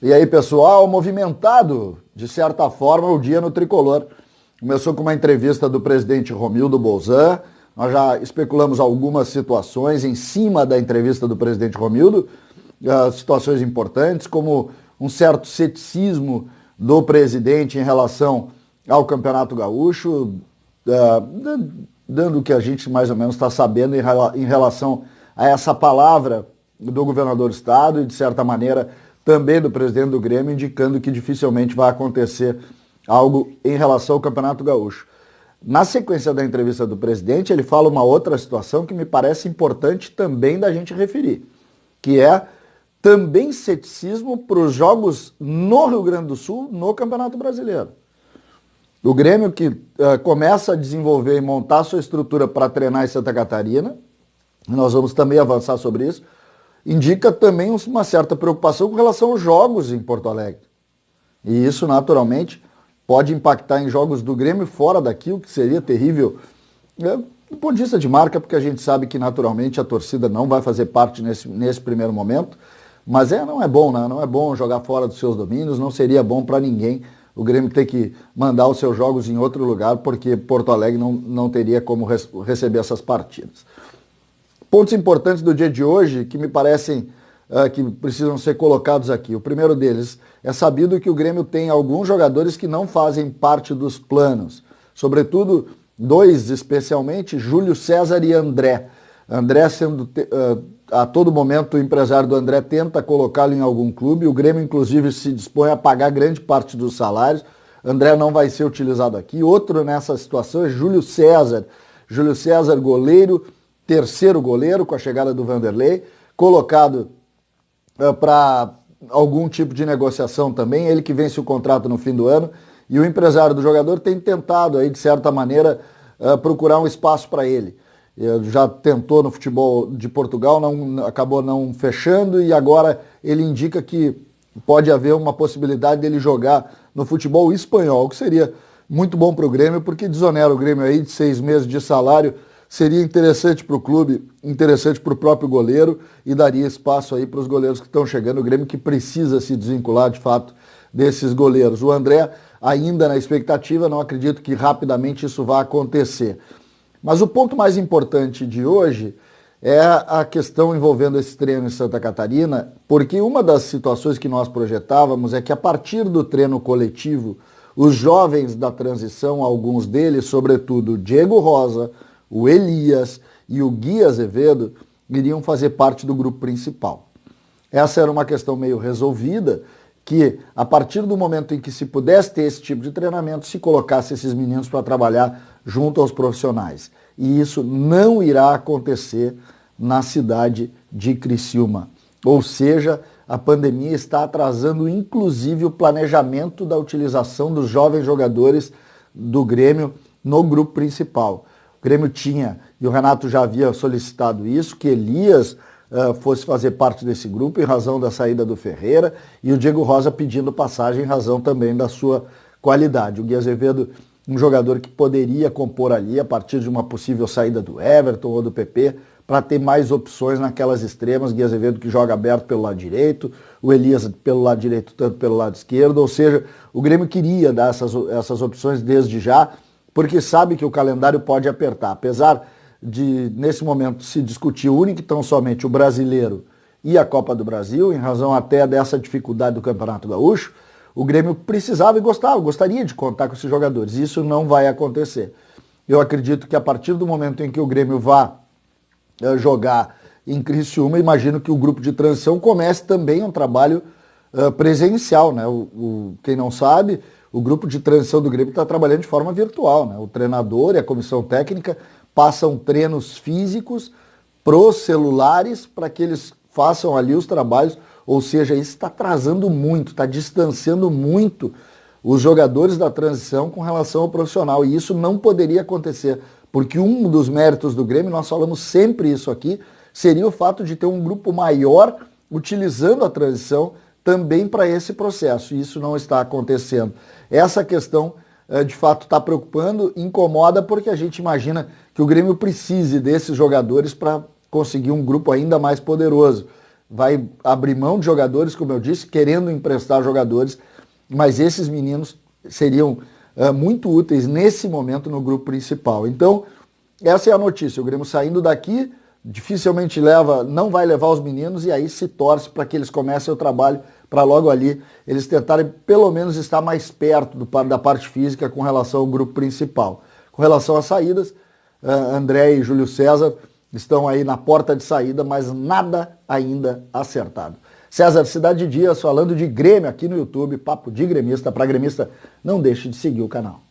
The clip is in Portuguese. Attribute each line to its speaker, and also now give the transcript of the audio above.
Speaker 1: E aí, pessoal, movimentado, de certa forma, o dia no Tricolor. Começou com uma entrevista do presidente Romildo Bolzan. Nós já especulamos algumas situações em cima da entrevista do presidente Romildo, situações importantes, como um certo ceticismo do presidente em relação ao Campeonato Gaúcho, dando o que a gente mais ou menos está sabendo em relação a essa palavra do governador do estado e, de certa maneira, também do presidente do Grêmio, indicando que dificilmente vai acontecer algo em relação ao Campeonato Gaúcho. Na sequência da entrevista do presidente, ele fala uma outra situação que me parece importante também da gente referir, que é também ceticismo para os jogos no Rio Grande do Sul, no Campeonato Brasileiro. O Grêmio que começa a desenvolver e montar sua estrutura para treinar em Santa Catarina, nós vamos também avançar sobre isso, indica também uma certa preocupação com relação aos jogos em Porto Alegre. E isso, naturalmente, pode impactar em jogos do Grêmio fora daqui, o que seria terrível do ponto de vista de marca, porque a gente sabe que, naturalmente, a torcida não vai fazer parte nesse primeiro momento, mas não é bom, né? Não é bom jogar fora dos seus domínios, não seria bom para ninguém o Grêmio ter que mandar os seus jogos em outro lugar, porque Porto Alegre não teria como receber essas partidas. Pontos importantes do dia de hoje que me parecem que precisam ser colocados aqui. O primeiro deles, é sabido que o Grêmio tem alguns jogadores que não fazem parte dos planos. Sobretudo, dois especialmente, Júlio César e André. André sendo, a todo momento, o empresário do André tenta colocá-lo em algum clube. O Grêmio, inclusive, se dispõe a pagar grande parte dos salários. André não vai ser utilizado aqui. Outro nessa situação é Júlio César. Júlio César, goleiro, terceiro goleiro com a chegada do Vanderlei, colocado para algum tipo de negociação também, ele que vence o contrato no fim do ano, e o empresário do jogador tem tentado aí, de certa maneira, procurar um espaço para ele. Já tentou no futebol de Portugal, acabou não fechando, e agora ele indica que pode haver uma possibilidade dele jogar no futebol espanhol, que seria muito bom para o Grêmio, porque desonera o Grêmio aí de 6 meses de salário. Seria interessante para o clube, interessante para o próprio goleiro e daria espaço aí para os goleiros que estão chegando. O Grêmio que precisa se desvincular de fato desses goleiros. O André ainda na expectativa, não acredito que rapidamente isso vá acontecer. Mas o ponto mais importante de hoje é a questão envolvendo esse treino em Santa Catarina, porque uma das situações que nós projetávamos é que a partir do treino coletivo, os jovens da transição, alguns deles, sobretudo o Diego Rosa, o Elias e o Gui Azevedo iriam fazer parte do grupo principal. Essa era uma questão meio resolvida, que a partir do momento em que se pudesse ter esse tipo de treinamento, se colocasse esses meninos para trabalhar junto aos profissionais. E isso não irá acontecer na cidade de Criciúma. Ou seja, a pandemia está atrasando inclusive o planejamento da utilização dos jovens jogadores do Grêmio no grupo principal. O Grêmio tinha, e o Renato já havia solicitado isso, que Elias fosse fazer parte desse grupo em razão da saída do Ferreira, e o Diego Rosa pedindo passagem em razão também da sua qualidade. O Gui Azevedo, um jogador que poderia compor ali a partir de uma possível saída do Everton ou do PP, para ter mais opções naquelas extremas. Gui Azevedo que joga aberto pelo lado direito, o Elias pelo lado direito, tanto pelo lado esquerdo, ou seja, o Grêmio queria dar essas opções desde já, porque sabe que o calendário pode apertar. Apesar de, nesse momento, se discutir único e tão somente o Brasileiro e a Copa do Brasil, em razão até dessa dificuldade do Campeonato Gaúcho, o Grêmio precisava e gostaria de contar com esses jogadores. Isso não vai acontecer. Eu acredito que a partir do momento em que o Grêmio vá jogar em Criciúma, imagino que o grupo de transição comece também um trabalho presencial, né? Quem não sabe, o grupo de transição do Grêmio está trabalhando de forma virtual, né? O treinador e a comissão técnica passam treinos físicos pros celulares para que eles façam ali os trabalhos, ou seja, isso está atrasando muito, está distanciando muito os jogadores da transição com relação ao profissional, e isso não poderia acontecer, porque um dos méritos do Grêmio, nós falamos sempre isso aqui, seria o fato de ter um grupo maior utilizando a transição também para esse processo, e isso não está acontecendo. Essa questão, de fato, está preocupando, incomoda, porque a gente imagina que o Grêmio precise desses jogadores para conseguir um grupo ainda mais poderoso. vai abrir mão de jogadores, como eu disse, querendo emprestar jogadores, mas esses meninos seriam muito úteis nesse momento no grupo principal. Então, essa é a notícia. O Grêmio saindo daqui, dificilmente não vai levar os meninos e aí se torce para que eles comecem o trabalho para logo ali eles tentarem pelo menos estar mais perto da parte física com relação ao grupo principal. Com relação às saídas, André e Júlio César estão aí na porta de saída, mas nada ainda acertado. César Cidade Dias falando de Grêmio aqui no YouTube, Papo de Gremista. Para gremista, não deixe de seguir o canal.